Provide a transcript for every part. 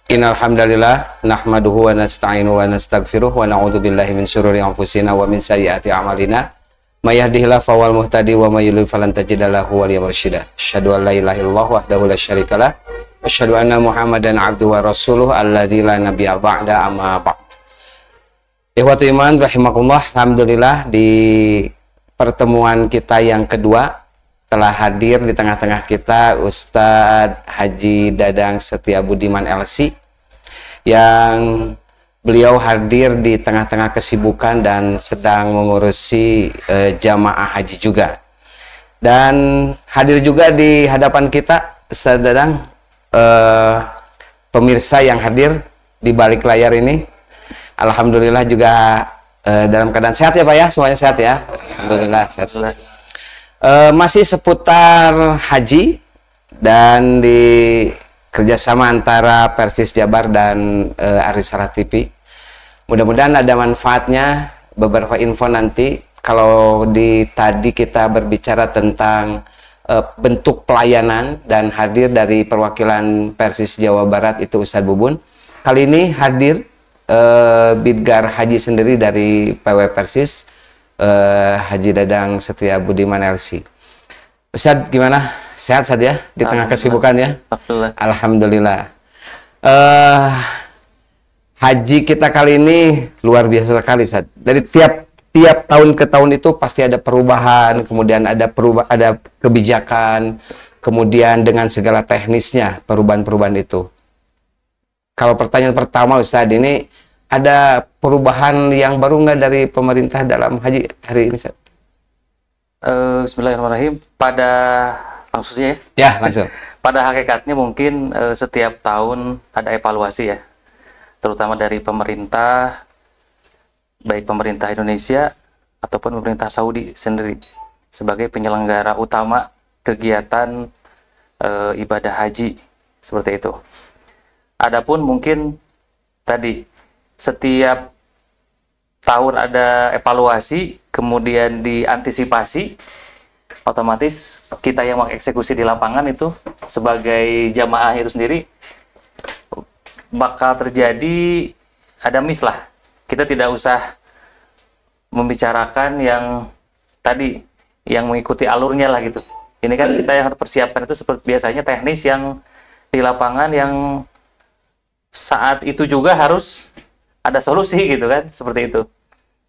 Innal hamdalillah nahmaduhu wa nasta'inu wa nastaghfiruh wa na'udzu billahi min syururi anfusina wa min sayyiati a'malina. May yahdihillahu fawal muhtadi wa may yudlil falan tajid lahu waliyyan mursyida. Asyhadu an la ilaha illallah wahdahu la syarikalah wa asyhadu anna Muhammadan abduhu wa rasuluh alladzi la nabiyya ba'da amma ba'd. Ikhwatul iman rahimakumullah, alhamdulillah di pertemuan kita yang kedua telah hadir di tengah-tengah kita Ustadz Haji Dadang Setia Budiman LC, yang beliau hadir di tengah-tengah kesibukan dan sedang mengurusi jamaah haji juga. Dan hadir juga di hadapan kita Ustadz Dadang, pemirsa yang hadir di balik layar ini, alhamdulillah juga dalam keadaan sehat ya Pak ya, semuanya sehat ya, alhamdulillah sehat semua. Masih seputar haji dan di kerjasama antara Persis Jabar dan Arisara TV. Mudah-mudahan ada manfaatnya, beberapa info nanti. Kalau tadi kita berbicara tentang bentuk pelayanan dan hadir dari perwakilan Persis Jawa Barat itu Ustadz Bubun. Kali ini hadir Bidgar Haji sendiri dari PW Persis, Haji Dadang Setia Budiman LC. Ustadz gimana? Sehat saja di tengah kesibukan ya? Alhamdulillah. Haji kita kali ini luar biasa sekali, Ustadz. Dari tiap tahun ke tahun itu pasti ada perubahan, kemudian ada kebijakan, kemudian dengan segala teknisnya perubahan-perubahan itu. Kalau pertanyaan pertama Ustadz, ini ada perubahan yang baru nggak dari pemerintah dalam haji hari ini, Ustaz? Bismillahirrahmanirrahim. Langsungnya ya? Langsung. Pada hakikatnya mungkin setiap tahun ada evaluasi ya, terutama dari pemerintah, baik pemerintah Indonesia ataupun pemerintah Saudi sendiri sebagai penyelenggara utama kegiatan ibadah haji seperti itu. Adapun mungkin tadi setiap tahun ada evaluasi, kemudian diantisipasi, otomatis kita yang mengeksekusi di lapangan itu sebagai jamaah itu sendiri bakal terjadi ada miss lah. Kita tidak usah membicarakan yang tadi yang mengikuti alurnya lah gitu. Ini kan kita yang harus persiapkan itu seperti biasanya teknis yang di lapangan yang saat itu juga harus ada solusi gitu kan, seperti itu.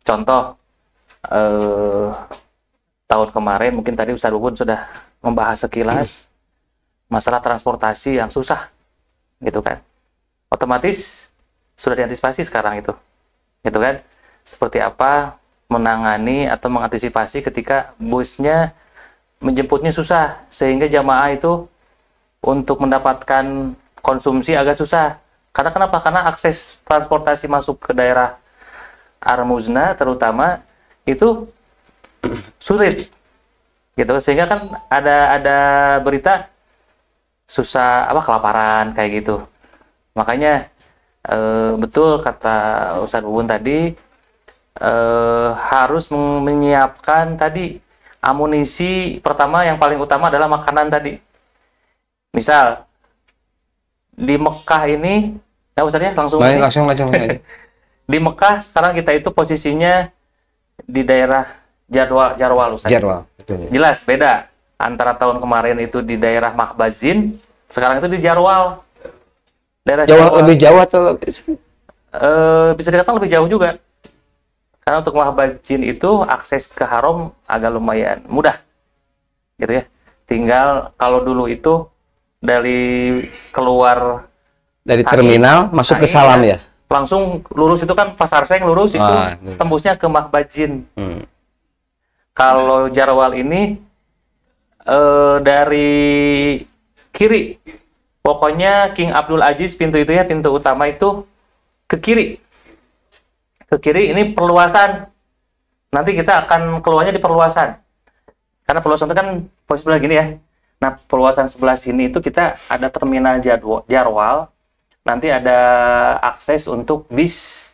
Contoh tahun kemarin mungkin tadi Ustadz Bubun sudah membahas sekilas masalah transportasi yang susah gitu kan, otomatis sudah diantisipasi sekarang itu gitu kan, seperti apa menangani atau mengantisipasi ketika busnya menjemputnya susah sehingga jamaah itu untuk mendapatkan konsumsi agak susah. Karena kenapa? Karena akses transportasi masuk ke daerah Ar-Muzna terutama itu sulit, gitu. Sehingga kan ada berita susah kelaparan kayak gitu. Makanya betul kata Ustadz Bubun tadi, harus menyiapkan tadi amunisi. Pertama yang paling utama adalah makanan tadi. Misal di Mekah ini, ya Ustadz ya langsung aja. Di Mekah sekarang kita itu posisinya di daerah Jarwal Ustadz. Jarwal, betul. Jelas beda antara tahun kemarin itu di daerah Mahbazin, sekarang itu di Jarwal. Daerah Jarwal lebih jauh atau bisa dikatakan lebih jauh juga. Karena untuk Mahbazin itu akses ke Haram agak lumayan mudah. Gitu ya. Tinggal kalau dulu itu dari keluar dari terminal masuk ke Salam ya, langsung lurus itu kan Pasar Seng lurus itu tembusnya ke Mahbazin. Kalau Jarwal ini dari kiri, pokoknya King Abdul Aziz pintu itu ya, pintu utama itu ke kiri ini perluasan, nanti kita akan keluarnya di perluasan karena perluasan itu kan posisi sebelah gini ya. Nah, perluasan sebelah sini itu kita ada terminal Jarwal, nanti ada akses untuk bis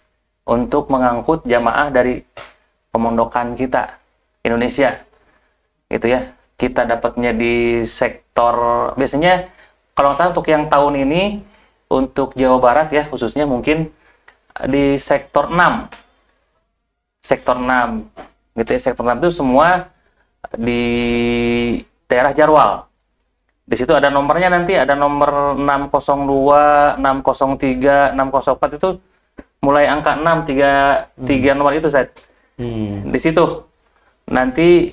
untuk mengangkut jamaah dari pemondokan kita Indonesia, gitu ya. Kita dapatnya di sektor biasanya kalau nggak salah untuk yang tahun ini untuk Jawa Barat ya, khususnya mungkin di sektor 6. Sektor 6 gitu ya. Sektor 6 itu semua di daerah Jarwal. Di situ ada nomornya, nanti ada nomor 602, 603, 604, itu mulai angka 6, 3 nomor itu, Zat. Di situ nanti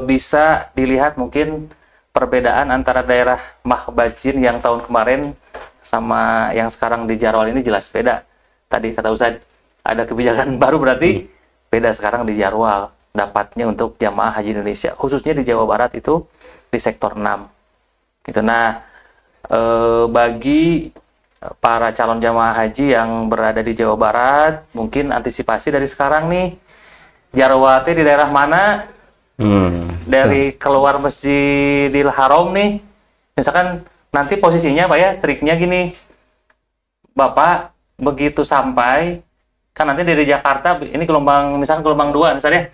bisa dilihat mungkin perbedaan antara daerah Mahbajin yang tahun kemarin sama yang sekarang di Jarwal ini jelas beda. Tadi kata Ustadz, ada kebijakan baru, berarti beda sekarang di Jarwal dapatnya untuk jamaah haji Indonesia, khususnya di Jawa Barat itu di sektor 6. Gitu. Nah, bagi para calon jamaah haji yang berada di Jawa Barat, mungkin antisipasi dari sekarang nih, Jarwal di daerah mana? Dari keluar Masjidil Haram nih, misalkan nanti posisinya Pak ya, triknya gini, Bapak begitu sampai, kan nanti dari Jakarta, ini gelombang, misalkan gelombang 2 misalnya,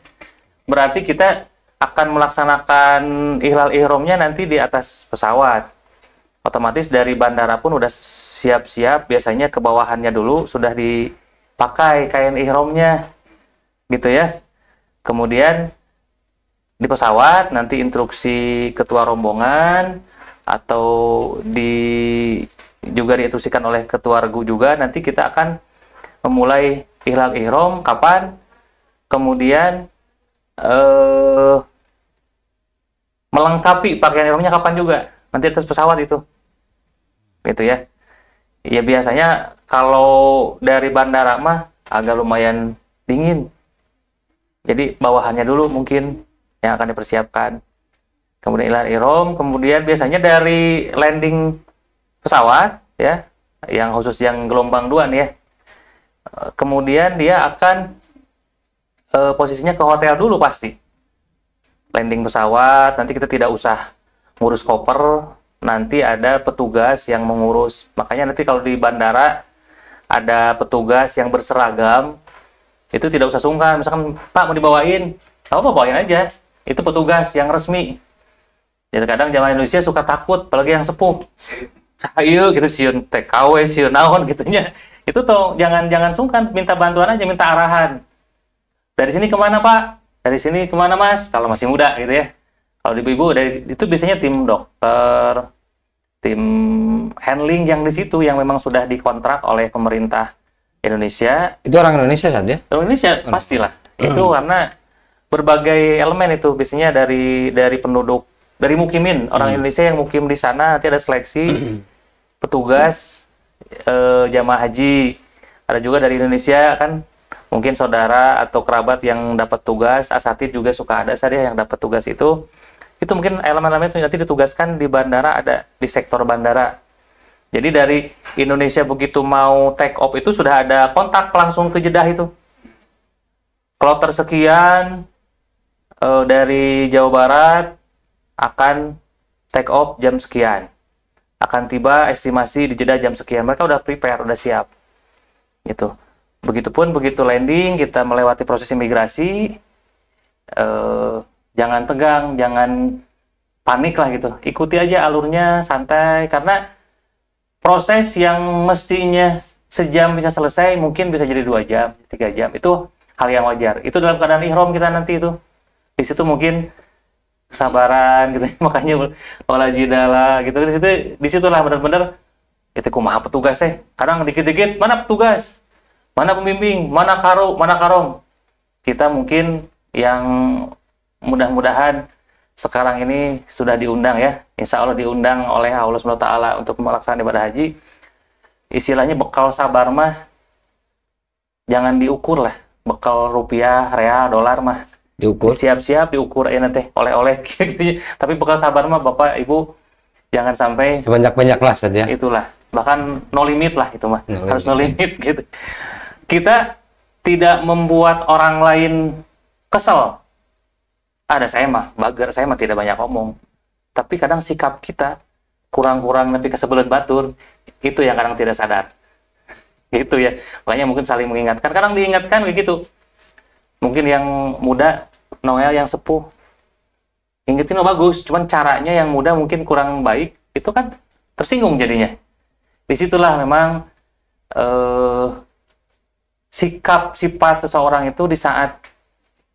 berarti kita akan melaksanakan ihlal ihramnya nanti di atas pesawat. Otomatis dari bandara pun udah siap-siap, biasanya ke bawahannya dulu sudah dipakai kain ihramnya, gitu ya. Kemudian di pesawat nanti instruksi ketua rombongan atau juga diinstruksikan oleh ketua regu juga, nanti kita akan memulai ihlal ihram kapan, kemudian melengkapi pakaian ihramnya kapan juga, nanti atas pesawat itu, gitu ya. Ya biasanya kalau dari bandara mah agak lumayan dingin, jadi bawahannya dulu mungkin yang akan dipersiapkan. Kemudian ihlal ihram, kemudian biasanya dari landing pesawat ya, yang khusus yang gelombang 2 nih ya, kemudian dia akan posisinya ke hotel dulu pasti. Landing pesawat, nanti kita tidak usah ngurus koper, nanti ada petugas yang mengurus. Makanya nanti kalau di bandara ada petugas yang berseragam, itu tidak usah sungkan. Misalkan, Pak mau dibawain, apa bawain aja. Itu petugas yang resmi. Jadi kadang jamaah Indonesia suka takut, apalagi yang sepuh. Ayo gitu, siun TKW, siun naon gitunya. Itu tuh jangan sungkan, minta bantuan aja, minta arahan. Dari sini kemana Pak? Dari sini kemana Mas? Kalau masih muda gitu ya. Kalau ibu-ibu itu biasanya tim dokter, tim handling yang di situ yang memang sudah dikontrak oleh pemerintah Indonesia. Itu orang Indonesia saja? Orang Indonesia pastilah. Itu karena berbagai elemen itu biasanya dari penduduk, dari mukimin orang Indonesia yang mukim di sana, nanti ada seleksi petugas jamaah haji. Ada juga dari Indonesia kan, mungkin saudara atau kerabat yang dapat tugas, asatid juga suka ada saja yang dapat tugas itu mungkin elemen-elemen itu nanti ditugaskan di bandara, ada di sektor bandara. Jadi dari Indonesia begitu mau take off itu sudah ada kontak langsung ke Jeddah itu. Kloter sekian dari Jawa Barat akan take off jam sekian. Akan tiba estimasi di Jeddah jam sekian. Mereka udah prepare, udah siap. Gitu. Begitupun begitu landing, kita melewati proses imigrasi, jangan tegang, jangan panik lah gitu. Ikuti aja alurnya, santai, karena proses yang mestinya sejam bisa selesai, mungkin bisa jadi 2 jam, 3 jam. Itu hal yang wajar. Itu dalam keadaan ihram kita nanti itu. Di situ mungkin kesabaran gitu, makanya wala jidala gitu. Di situlah benar-benar itu kumaha petugas teh. Kadang dikit-dikit, mana petugas? Mana pembimbing, mana karung. Kita mungkin yang mudah-mudahan sekarang ini sudah diundang ya, insya Allah diundang oleh Allah SWT untuk melaksanakan ibadah haji. Istilahnya bekal sabar mah jangan diukur lah, bekal rupiah, real, dolar mah diukur, siap-siap diukur nanti oleh-oleh gitu. Tapi bekal sabar mah Bapak Ibu jangan sampai sebanyak-banyak lah saja. Itulah, bahkan no limit lah itu mah, harus no limit gitu. Kita tidak membuat orang lain kesel. Ada saya mah, bager, saya mah tidak banyak ngomong. Tapi kadang sikap kita kurang-kurang tapi kesebelan batur, itu yang kadang tidak sadar. Gitu ya. Makanya mungkin saling mengingatkan. Kadang diingatkan kayak gitu. Mungkin yang muda, Noel yang sepuh. Ingetin bagus, cuman caranya yang muda mungkin kurang baik, itu kan tersinggung jadinya. Disitulah memang sikap sifat seseorang itu di saat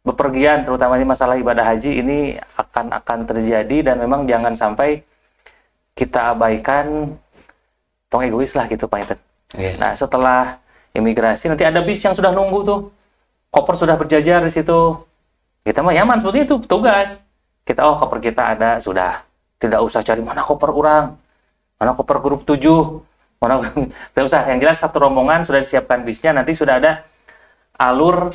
bepergian, terutama di masalah ibadah haji ini akan terjadi, dan memang jangan sampai kita abaikan, tong egois lah gitu Pak Inten. Nah setelah imigrasi nanti ada bis yang sudah nunggu tuh, koper sudah berjajar di situ, kita mah nyaman seperti itu, tugas kita, oh koper kita ada, sudah tidak usah cari mana koper orang, mana koper grup 7, mana tidak usah, yang jelas satu rombongan sudah disiapkan bisnya, nanti sudah ada alur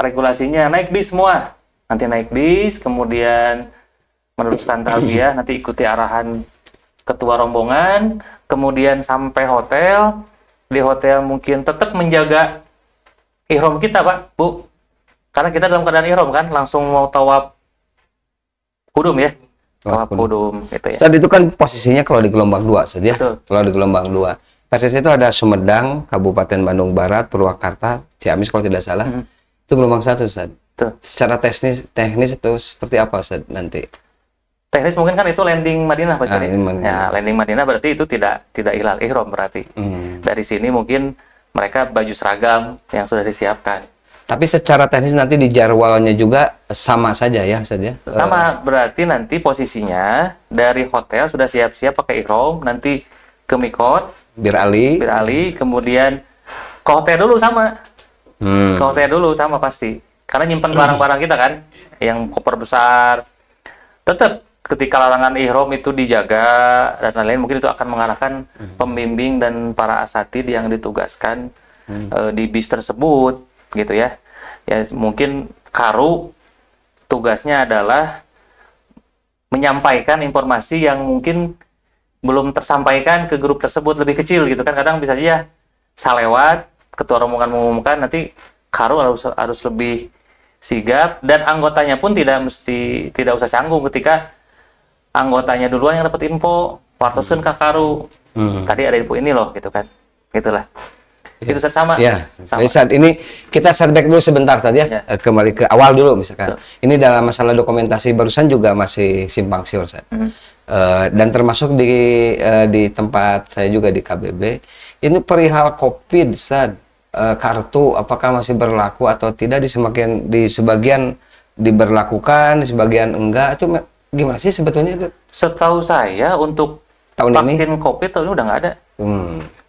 regulasinya, naik bis semua, nanti naik bis, kemudian meneruskan talbiyah, nanti ikuti arahan ketua rombongan, kemudian sampai hotel, di hotel mungkin tetap menjaga ihram kita Pak, Bu, karena kita dalam keadaan ihram kan, langsung mau tawaf kudum ya, tawaf kudum gitu ya. Tadi itu kan posisinya kalau di gelombang 2 saja. Kalau di gelombang 2 persis itu ada Sumedang, Kabupaten Bandung Barat, Purwakarta, Ciamis kalau tidak salah. Itu gelombang 1 Ustaz. Secara teknis itu seperti apa Ustaz nanti? Teknis mungkin kan itu landing Madinah Pak. Ya, landing Madinah berarti itu tidak hilal ihram berarti. Dari sini mungkin mereka baju seragam yang sudah disiapkan. Tapi secara teknis nanti di jadwalnya juga sama saja ya Ustaz ya? Sama, berarti nanti posisinya dari hotel sudah siap-siap pakai ihram, nanti ke mikot, Bir Ali, kemudian ke hotel dulu sama. Ke hotel dulu sama pasti. Karena nyimpen barang-barang kita kan, yang koper besar. Tetap ketika larangan ihram itu dijaga dan lain-lain, mungkin itu akan mengarahkan pembimbing dan para asatid yang ditugaskan di bis tersebut gitu ya. Ya mungkin Karu tugasnya adalah menyampaikan informasi yang mungkin belum tersampaikan ke grup tersebut, lebih kecil gitu kan, kadang bisa aja salewat, ketua rombongan mengumumkan, nanti Karu harus lebih sigap, dan anggotanya pun tidak usah canggung ketika anggotanya duluan yang dapat info, wartoskeun ka Karu. Tadi ada info ini loh gitu kan. Gitulah. Itu sama. Ya. Sama. Saat ini kita setback dulu sebentar tadi ya. Kembali ke awal dulu misalkan. Ini dalam masalah dokumentasi barusan juga masih simpang siur Ustaz. Dan termasuk di tempat saya juga di KBB, ini perihal Covid Ustaz. Kartu apakah masih berlaku atau tidak, di sebagian diberlakukan, di sebagian enggak, itu gimana sih sebetulnya itu? Setahu saya untuk tahun vaksin ini COVID tahun ini udah nggak ada.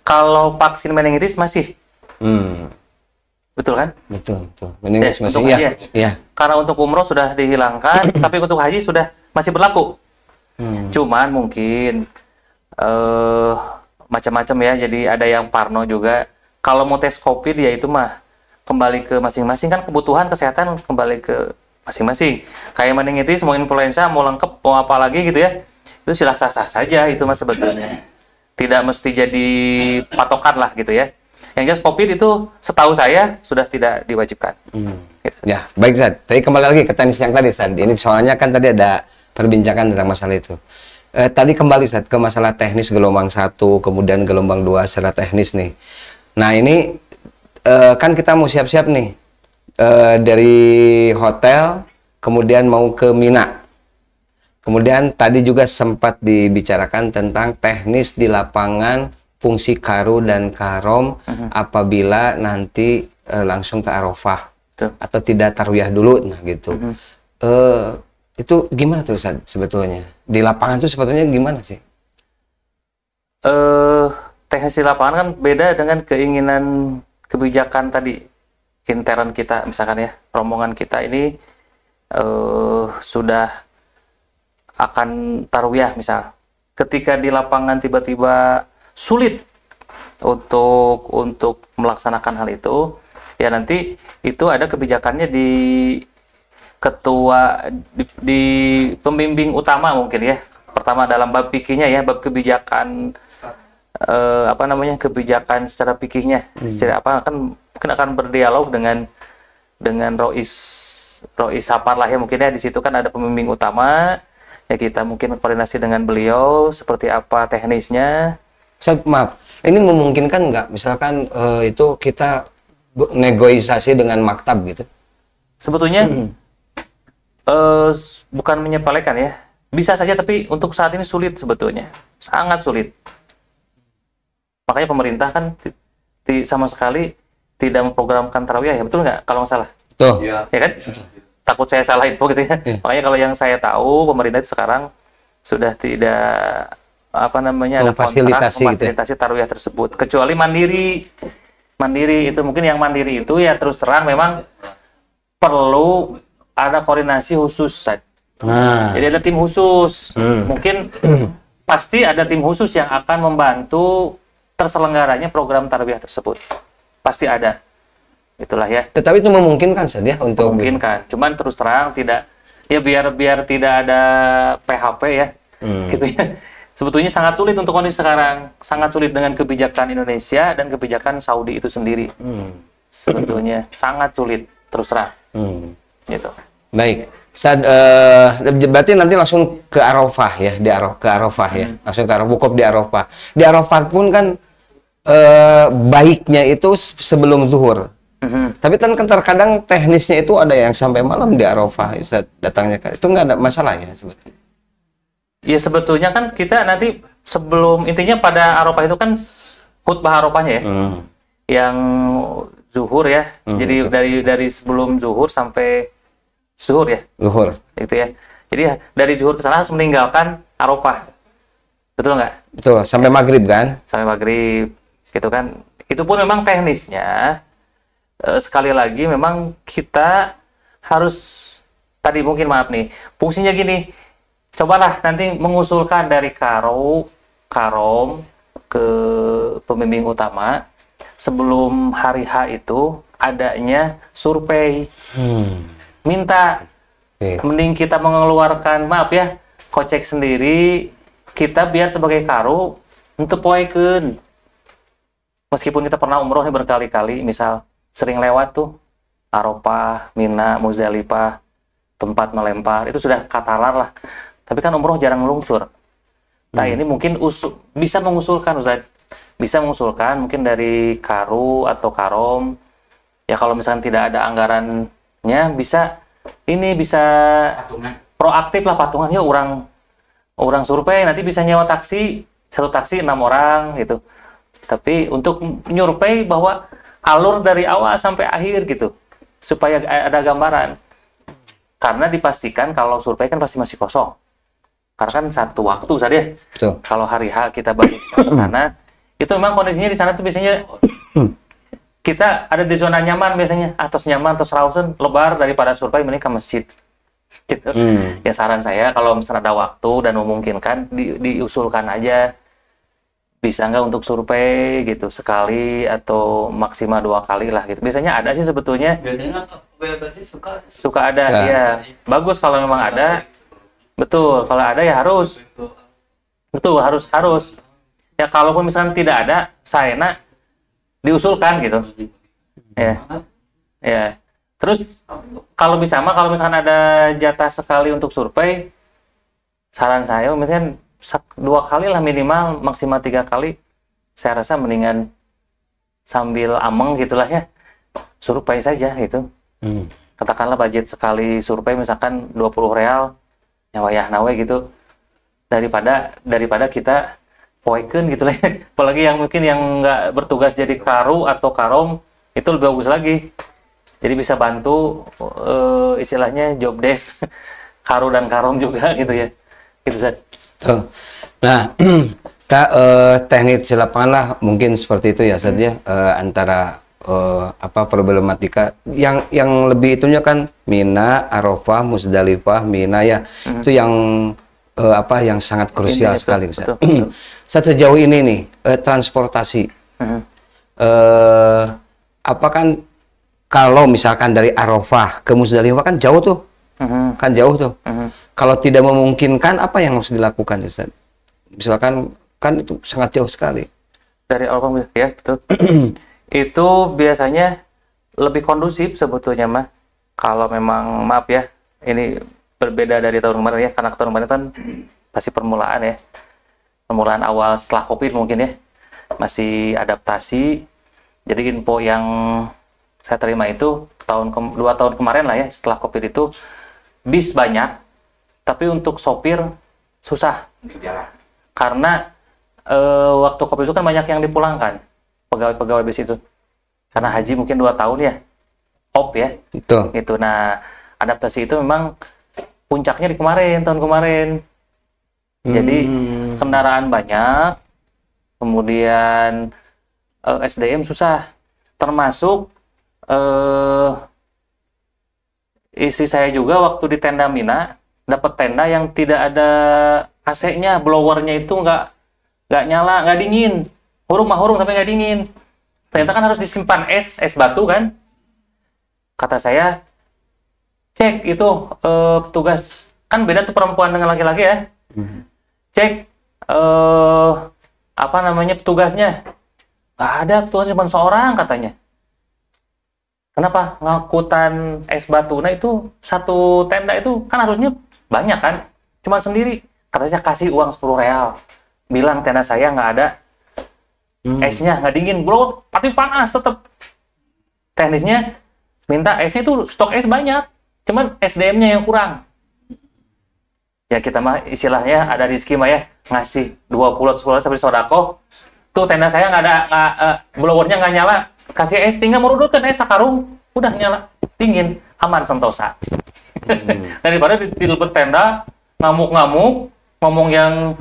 Kalau vaksin meningitis masih. Betul kan? Betul. Meningitis masih ya. Karena untuk umroh sudah dihilangkan, tapi untuk haji sudah masih berlaku. Cuman mungkin macam-macam ya, jadi ada yang parno juga. Kalau mau tes COVID ya itu mah kembali ke masing-masing, kan kebutuhan kesehatan kembali ke masing-masing. Kayak meningitis, mau influenza, mau lengkap, mau apa lagi gitu ya, itu silah sah-sah saja itu mas sebetulnya. Tidak mesti jadi patokan lah gitu ya. Yang jelas COVID itu setahu saya sudah tidak diwajibkan. Gitu. Ya, baik Zat. Tapi kembali lagi ke tenis yang tadi Zat. Ini soalnya kan tadi ada perbincangan tentang masalah itu. Tadi kembali Zat ke masalah teknis gelombang 1, kemudian gelombang 2 secara teknis nih. Nah ini kan kita mau siap-siap nih dari hotel, kemudian mau ke Mina. Kemudian tadi juga sempat dibicarakan tentang teknis di lapangan, fungsi Karu dan Karom apabila nanti langsung ke Arafah atau tidak tarwiyah dulu, nah gitu. Itu gimana tuh Ustaz, sebetulnya di lapangan tuh sebetulnya gimana sih? Teknis di lapangan kan beda dengan keinginan kebijakan tadi intern kita, misalkan ya rombongan kita ini sudah akan tarwiyah misal, ketika di lapangan tiba-tiba sulit untuk melaksanakan hal itu, ya nanti itu ada kebijakannya di ketua di pembimbing utama mungkin ya, pertama dalam bab fikihnya ya, bab kebijakan kebijakan secara fikihnya, secara kan mungkin akan berdialog dengan Rois Sapar lah ya, mungkin ya, di situ kan ada pembimbing utama ya, kita mungkin koordinasi dengan beliau seperti apa teknisnya. Maaf, ini memungkinkan nggak misalkan itu kita negosiasi dengan maktab gitu? Sebetulnya bukan menyepelekan ya, bisa saja, tapi untuk saat ini sulit sebetulnya, sangat sulit. Makanya pemerintah kan sama sekali tidak memprogramkan tarawih ya, betul nggak kalau nggak salah? Betul. Ya kan? Takut saya salah info gitu ya. Makanya kalau yang saya tahu pemerintah itu sekarang sudah tidak ada kontrak memfasilitasi tarawih tersebut, kecuali mandiri. Mandiri itu mungkin yang mandiri itu ya terus terang memang perlu ada koordinasi khusus. Jadi ada tim khusus. Mungkin pasti ada tim khusus yang akan membantu terselenggaranya program tarbiyah tersebut. Pasti ada. Itulah ya. Tetapi itu memungkinkan saja untuk memungkinkan. Cuman terus terang tidak ya biar tidak ada PHP ya. Gitu ya. Sebetulnya sangat sulit untuk kondisi sekarang. Sangat sulit dengan kebijakan Indonesia dan kebijakan Saudi itu sendiri. Sebetulnya sangat sulit terus terang. Gitu. Baik. Berarti nanti langsung ke Arafah ya, ke Arafah ya. Langsung ke Arafah, wukuf di Arafah. Di Arafah pun kan baiknya itu sebelum zuhur. Tapi kan terkadang teknisnya itu ada yang sampai malam di Arafah datangnya kan. Itu nggak ada masalah ya sebetulnya. Ya sebetulnya kan kita nanti sebelum intinya pada Arafah itu kan khutbah Arafahnya ya. Yang zuhur ya. Jadi dari sebelum zuhur sampai zuhur ya. Zuhur. Itu ya. Jadi dari zuhur ke sana harus meninggalkan Arafah. Betul nggak? Betul, sampai maghrib kan? Sampai maghrib. Gitu kan. Itu pun memang teknisnya sekali lagi memang kita harus tadi mungkin maaf nih. Fungsinya gini. Cobalah nanti mengusulkan dari Karom ke pembimbing utama sebelum hari H itu adanya survei. Minta mending kita mengeluarkan maaf ya kocek sendiri kita biar sebagai karo untuk poekeun. Meskipun kita pernah umroh nih berkali-kali, misal sering lewat tuh Arafah, Mina, Muzdalifah, tempat melempar itu sudah katalar lah. Tapi kan umroh jarang melungsur. Nah ini mungkin bisa mengusulkan Ustaz. Bisa mengusulkan mungkin dari Karu atau Karom. Ya kalau misalkan tidak ada anggarannya bisa patungan. Proaktif lah patungan. Ya orang survei nanti bisa nyewa taksi. Satu taksi 6 orang gitu. Tapi untuk nyurvei bahwa alur dari awal sampai akhir gitu. Supaya ada gambaran. Karena dipastikan kalau survei kan pasti masih kosong. Karena kan satu waktu saja. Betul. Kalau hari H kita balik ke sana, itu memang kondisinya di sana tuh biasanya kita ada di zona nyaman biasanya, atas nyaman atau rausen lebar daripada survei mending ke masjid. Gitu. Ya saran saya kalau misalnya ada waktu dan memungkinkan diusulkan aja bisa nggak untuk survei gitu sekali atau maksimal 2 kali lah gitu. Biasanya ada sih sebetulnya. Biasanya suka ada ya. Bagus kalau memang ada. Betul, kalau ada ya harus. Betul, harus. Ya kalaupun misalnya tidak ada, saya diusulkan gitu. Ya. Ya. Terus kalau misalkan ada jatah sekali untuk survei, saran saya misalnya 2 kali lah minimal, maksimal 3 kali. Saya rasa mendingan sambil ameng gitulah ya. Survei saja gitu. Katakanlah budget sekali survei misalkan 20 real. Nyawayah nawe gitu daripada kita poeken gitu lah. Apalagi yang mungkin yang nggak bertugas jadi karu atau karom itu lebih bagus lagi. Jadi bisa bantu istilahnya job desk karu dan karom juga gitu ya. Gitu Zat. Nah, teknik di lapangan lah mungkin seperti itu ya saja antara problematika yang lebih itunya kan Mina, Arafah, Muzdalifah, Mina ya. Itu yang yang sangat krusial sekali Ustaz. Sejauh ini nih transportasi. Kan kalau misalkan dari Arafah ke Muzdalifah kan jauh tuh. Kan jauh tuh. Kalau tidak memungkinkan apa yang harus dilakukan Ustaz? Misalkan kan itu sangat jauh sekali. Dari Arafah ya, betul. Itu biasanya lebih kondusif sebetulnya mah kalau memang maaf ya ini berbeda dari tahun kemarin ya karena tahun kemarin kan pasti permulaan awal setelah COVID mungkin ya masih adaptasi. Jadi info yang saya terima itu 2 tahun kemarin lah ya setelah COVID itu bis banyak tapi untuk sopir susah karena waktu COVID itu kan banyak yang dipulangkan, pegawai-pegawai bis itu. Karena haji mungkin 2 tahun ya, off ya. Betul. Gitu. Nah, adaptasi itu memang puncaknya di kemarin, tahun kemarin. Jadi kendaraan banyak, kemudian SDM susah. Termasuk istri saya juga waktu di tenda Mina, dapat tenda yang tidak ada AC-nya, blowernya itu nggak nyala, nggak dingin. Hurung tapi nggak dingin. Ternyata kan harus disimpan es batu kan. Kata saya, cek itu petugas, kan beda tuh perempuan dengan laki-laki ya. Cek apa namanya petugasnya. Nggak ada, petugas cuma seorang katanya. Kenapa? Ngangkutan es batu. Nah itu satu tenda itu kan harusnya banyak kan. Cuma sendiri. Katanya kasih uang 10 real. Bilang tenda saya nggak ada esnya, nggak dingin. Bro, tapi panas tetap. Teknisnya minta esnya itu stok es banyak. Cuman SDM-nya yang kurang. Ya kita mah istilahnya ada rezeki mah ya. Ngasih 20 sampai sodako. Tuh tenda saya nggak ada, blowernya nggak nyala. Kasih es, tinggal merudukkan es sakarung, udah nyala, dingin, aman sentosa. Daripada di luput tenda, ngamuk-ngamuk, ngomong yang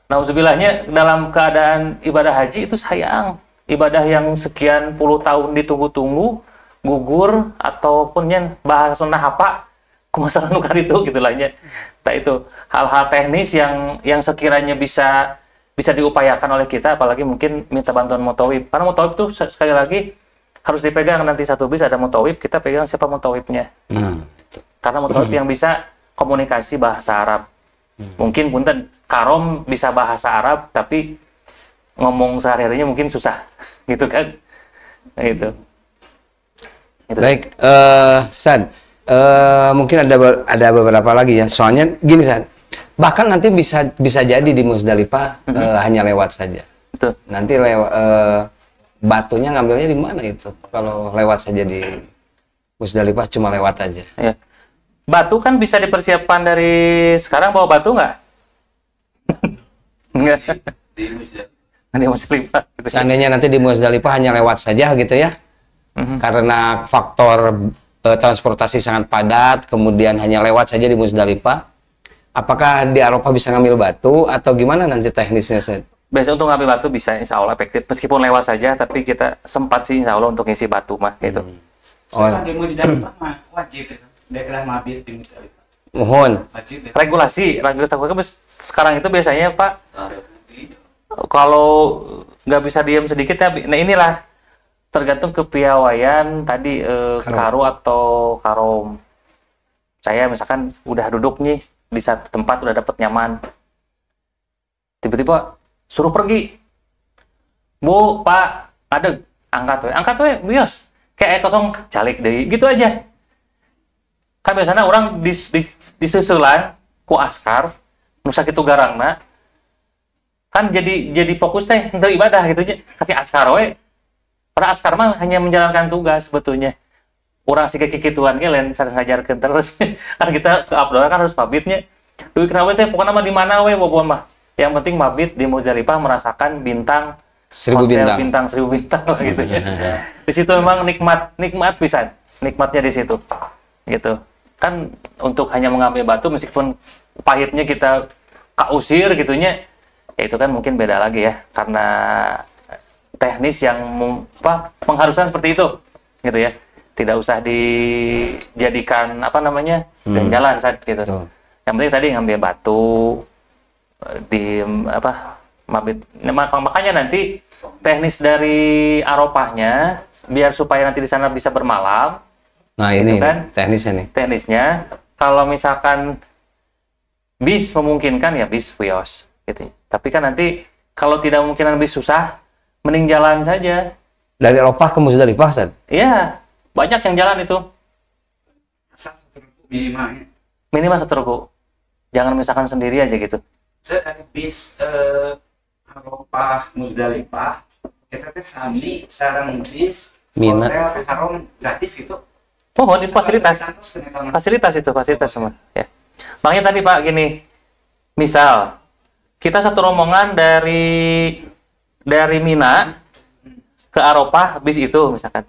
nauzubillahnya dalam keadaan ibadah haji itu sayang. Ibadah yang sekian puluh tahun ditunggu-tunggu, gugur, ataupun yang bahasa sunnah apa, masalah nukar itu gitu lahnya. Nah itu hal-hal teknis yang sekiranya bisa diupayakan oleh kita, apalagi mungkin minta bantuan mutawib. Karena mutawib tuh sekali lagi harus dipegang, nanti satu bis ada mutawib, kita pegang siapa mutawibnya. Karena mutawib yang bisa komunikasi bahasa Arab. Mungkin punten karom bisa bahasa Arab, tapi ngomong sehari-harinya mungkin susah, gitu kan? Gitu. Baik, San, mungkin ada beberapa lagi ya. Soalnya gini San, bahkan nanti bisa jadi di Musdalifah hanya lewat saja. Betul. Nanti batunya ngambilnya di mana itu? Kalau lewat saja di Musdalifah cuma lewat aja. Ya. Batu kan bisa dipersiapkan dari sekarang, bawa batu nggak? Nggak. Di Musdalifah. Gitu. Seandainya nanti di Musdalifah hanya lewat saja gitu ya. Karena faktor transportasi sangat padat, kemudian hanya lewat saja di Musdalifah. Apakah di Arafah bisa ngambil batu atau gimana nanti teknisnya, Seth? Biasanya untuk ngambil batu bisa, insya Allah efektif. Meskipun lewat saja, tapi kita sempat sih insya Allah untuk ngisi batu mah, gitu. Oh. Di Musdalifah mah wajib itu. Daerah mabit di Musdalifah. Mohon. Wajib. Regulasi sekarang itu biasanya Pak, kalau nggak bisa diam sedikit ya, nah inilah tergantung kepiawaian tadi karu atau karom. Saya misalkan udah duduk nih di satu tempat, udah dapet nyaman, tiba-tiba suruh pergi, Bu, Pak, ada angkat we, bios, kayak kosong calik deh, gitu aja. Kan biasanya orang disusulan ku askar, nusa kitu garangna, kan jadi fokus teh untuk ibadah gitu aja, kasih askar we. Pada askar mah hanya menjalankan tugas sebetulnya. Orang sih kekituan ge lain saya ngajarkeun terus. Kan kita ke Abdullah kan harus mabitnya. Duit kenapa teh pokoknya mah di mana we bobon mah. Yang penting mabit di Musdalifah merasakan bintang 1000 bintang. 1000 bintang gitu ya. Di situ memang nikmat pisan. Nikmatnya di situ. Gitu. Kan untuk hanya mengambil batu meskipun pahitnya kita kausir gitunya, ya itu kan mungkin beda lagi ya, karena teknis yang pengharusan seperti itu gitu ya. Tidak usah dijadikan dan jalan saat gitu. Betul. Yang penting tadi ngambil batu di mabit. Makanya nanti teknis dari Arafahnya biar supaya nanti di sana bisa bermalam. Nah gitu ini kan? Teknisnya kalau misalkan bis memungkinkan ya bis Vios gitu. Tapi kan nanti kalau tidak memungkinkan bis susah, mending jalan saja. Dari Arafah ke Musdalifah, Ustaz? Iya. Banyak yang jalan itu. Minimal 1 rukuk. Jangan misalkan sendiri aja gitu. Saya dari bis Arafah Musdalifah, kita teh sami sareng bis Mina. hotel haram gratis gitu. Mohon itu fasilitas semua. Ya. Makanya tadi Pak gini, misal kita satu rombongan dari Mina ke Arafah bis itu misalkan.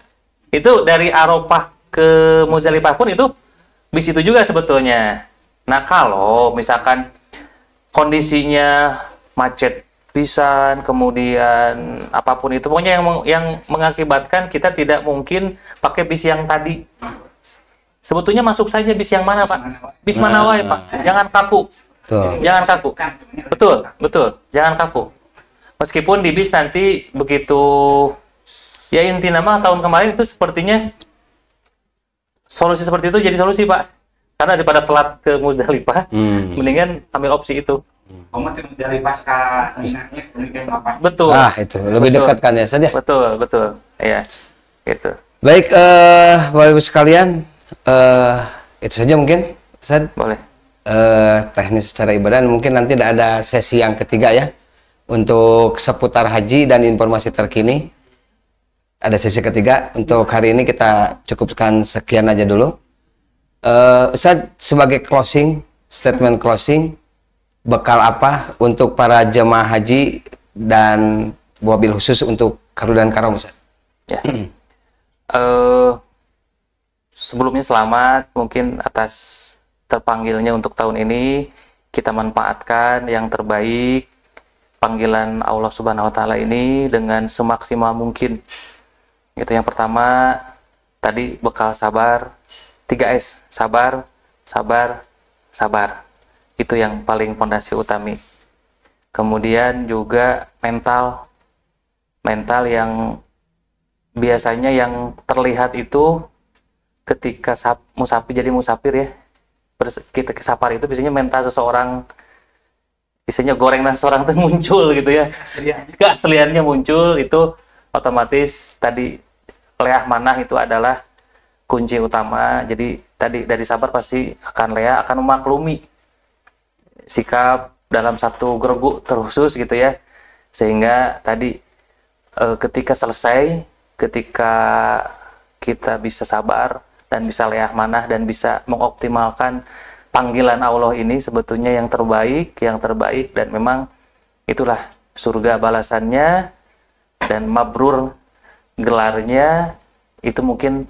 Itu dari Arafah ke Muzdalifah pun itu bis itu juga sebetulnya. Nah, kalau misalkan kondisinya macet pisan, kemudian apapun itu, pokoknya yang mengakibatkan kita tidak mungkin pakai bis yang tadi. Sebetulnya masuk saja bis yang mana, Pak? Bis mana wae, Pak? Jangan kaku. Jangan kaku. Betul. Jangan kaku. Meskipun di bis nanti begitu, ya inti nama tahun kemarin itu sepertinya solusi seperti itu jadi solusi, Pak. Karena daripada telat ke Muzdalifah, mendingan ambil opsi itu. Muzdalifah ke Minanya kemudian apa? Betul. Itu lebih dekat kan ya saja. Betul. Iya. Gitu. Baik, Bapak Ibu sekalian, itu saja mungkin, Ustaz. Boleh. Teknis secara ibadah, mungkin nanti ada sesi yang ketiga ya untuk seputar haji dan informasi terkini. Ada sesi ketiga. Untuk hari ini kita cukupkan sekian aja dulu. Ustaz, sebagai statement closing, bekal apa untuk para jemaah haji dan wabil khusus untuk Karu dan Karom, Ustaz? Ya. Sebelumnya selamat mungkin atas terpanggilnya untuk tahun ini. Kita manfaatkan yang terbaik panggilan Allah Subhanahu wa taala ini dengan semaksimal mungkin. Itu yang pertama, tadi bekal sabar, 3S, sabar, sabar. Itu yang paling fondasi utami. Kemudian juga mental yang biasanya yang terlihat itu ketika jadi musafir ya, kita ke safar itu biasanya mental seseorang, isinya goreng seseorang itu muncul gitu ya, keasliannya muncul. Itu otomatis tadi leah manah itu adalah kunci utama. Jadi tadi dari sabar pasti akan leah, akan memaklumi sikap dalam satu gergu terkhusus gitu ya, sehingga tadi ketika selesai, ketika kita bisa sabar dan bisa leah manah dan bisa mengoptimalkan panggilan Allah ini, sebetulnya yang terbaik dan memang itulah surga balasannya dan mabrur gelarnya. Itu mungkin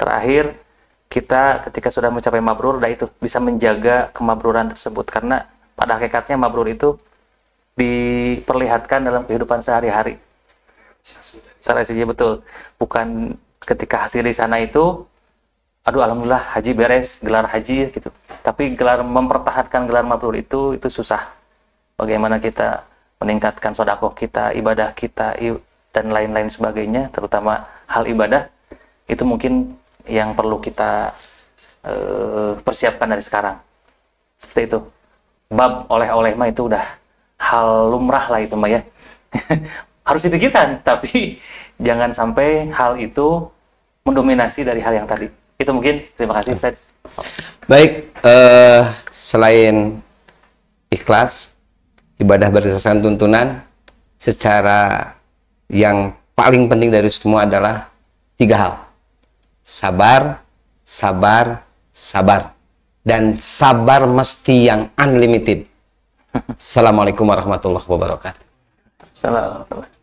terakhir kita ketika sudah mencapai mabrur, itu bisa menjaga kemabruran tersebut, karena pada hakikatnya mabrur itu diperlihatkan dalam kehidupan sehari-hari. Betul, bukan ketika hasil di sana itu, aduh alhamdulillah haji beres, gelar haji gitu. Tapi mempertahankan gelar mabrur itu susah. Bagaimana kita meningkatkan sedekah kita, ibadah kita, dan lain-lain sebagainya, terutama hal ibadah, itu mungkin yang perlu kita persiapkan dari sekarang. Seperti itu. Bab oleh-oleh mah itu udah hal lumrah lah itu mah ya. Harus dipikirkan, tapi jangan sampai hal itu mendominasi dari hal yang tadi. Itu mungkin. Terima kasih, Ustaz. Baik, selain ikhlas, ibadah berdasarkan tuntunan, secara yang paling penting dari semua adalah 3 hal. Sabar, dan sabar mesti yang unlimited. Assalamualaikum warahmatullahi wabarakatuh. Assalamualaikum.